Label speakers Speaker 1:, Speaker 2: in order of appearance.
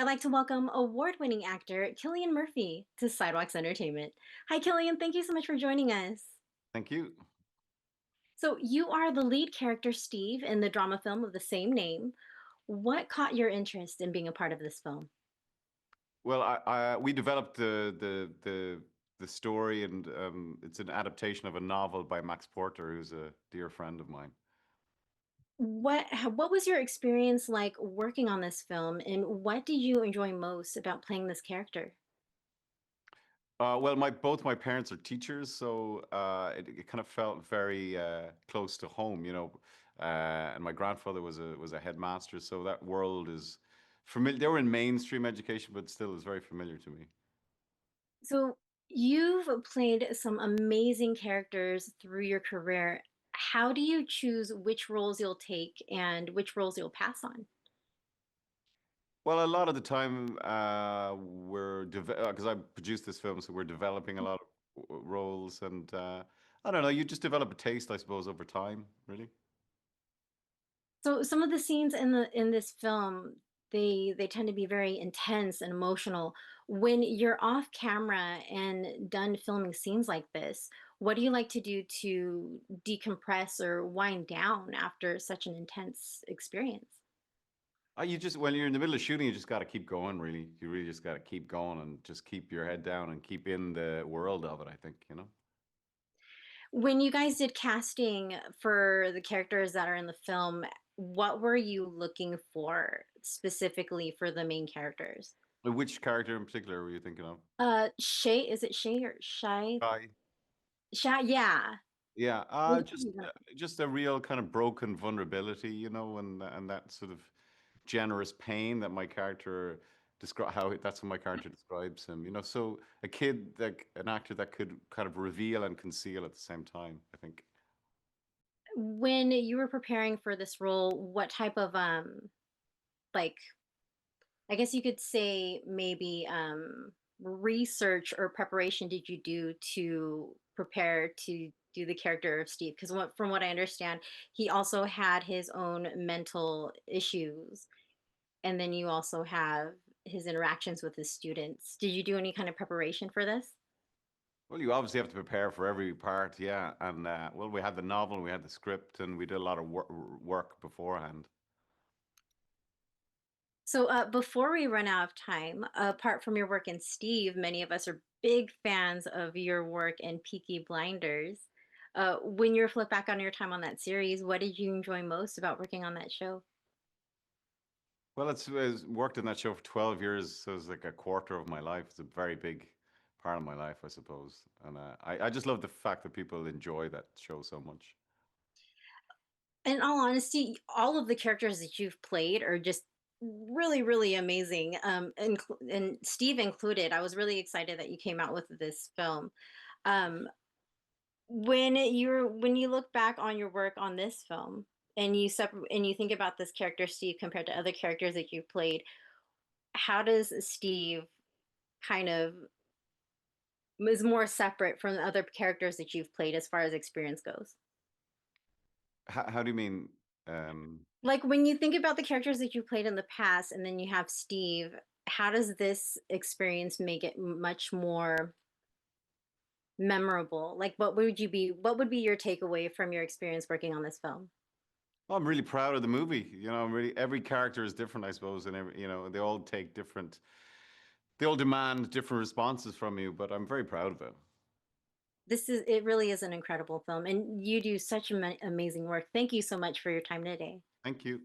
Speaker 1: I'd like to welcome award-winning actor Cillian Murphy to Sidewalks Entertainment. Hi, Cillian. Thank you so much for joining us.
Speaker 2: Thank you.
Speaker 1: So, you are the lead character Steve in the drama film of the same name. What caught your interest in being a part of this film?
Speaker 2: Well, we developed the story, and it's an adaptation of a novel by Max Porter, who's a dear friend of mine.
Speaker 1: What was your experience like working on this film, and what did you enjoy most about playing this character?
Speaker 2: Well, my both my parents are teachers, so it kind of felt very close to home, you know. And my grandfather was a headmaster, so that world is familiar. They were in mainstream education, but still is very familiar to me.
Speaker 1: So, you've played some amazing characters through your career. How do you choose which roles you'll take and which roles you'll pass on?
Speaker 2: Well, a lot of the time, we're because I produced this film, so we're developing a lot of roles, and I don't know, you just develop a taste, I suppose, over time, really.
Speaker 1: So some of the scenes in this film, they tend to be very intense and emotional. When you're off camera and done filming scenes like this, what do you like to do to decompress or wind down after such an intense experience?
Speaker 2: You just when you're in the middle of shooting, you just got to keep going, really. You really just got to keep going and just keep your head down and keep in the world of it, I think, you know.
Speaker 1: When you guys did casting for the characters that are in the film, what were you looking for specifically for the main characters?
Speaker 2: Which character in particular were you thinking of?
Speaker 1: Shay, is it Shay or Shy?
Speaker 2: Guy.
Speaker 1: Shy, yeah.
Speaker 2: Yeah,
Speaker 1: Which one
Speaker 2: just
Speaker 1: you gonna
Speaker 2: just a real kind of broken vulnerability, you know, and that sort of generous pain that my character describe how that's how my character describes him, you know. So a kid like an actor that could kind of reveal and conceal at the same time, I think.
Speaker 1: When you were preparing for this role, what type of like I guess you could say maybe research or preparation did you do to prepare to do the character of Steve? Because from what I understand, he also had his own mental issues, and then you also have his interactions with his students. Did you do any kind of preparation for this?
Speaker 2: Well, you obviously have to prepare for every part, yeah. And well, we had the novel, we had the script, and we did a lot of work beforehand.
Speaker 1: So, before we run out of time, apart from your work in Steve, many of us are big fans of your work in Peaky Blinders. When you reflect back on your time on that series, what did you enjoy most about working on that show?
Speaker 2: Well, it's worked in that show for 12 years, so it's like a quarter of my life. It's a very big part of my life, I suppose. And I just love the fact that people enjoy that show so much.
Speaker 1: In all honesty, all of the characters that you've played are just really, really amazing. And Steve included. I was really excited that you came out with this film. Um, when you look back on your work on this film and you think about this character Steve compared to other characters that you've played, how does Steve kind of is more separate from the other characters that you've played as far as experience goes?
Speaker 2: How do you mean? Um,
Speaker 1: Like when you think about the characters that you played in the past and then you have Steve, how does this experience make it much more memorable? Like what would be your takeaway from your experience working on this film?
Speaker 2: well, I'm really proud of the movie. You know, I'm really every character is different, I suppose, and every, you know, they all take different, they all demand different responses from you. But I'm very proud of it.
Speaker 1: It really is an incredible film and you do such amazing work. Thank you so much for your time today.
Speaker 2: Thank you.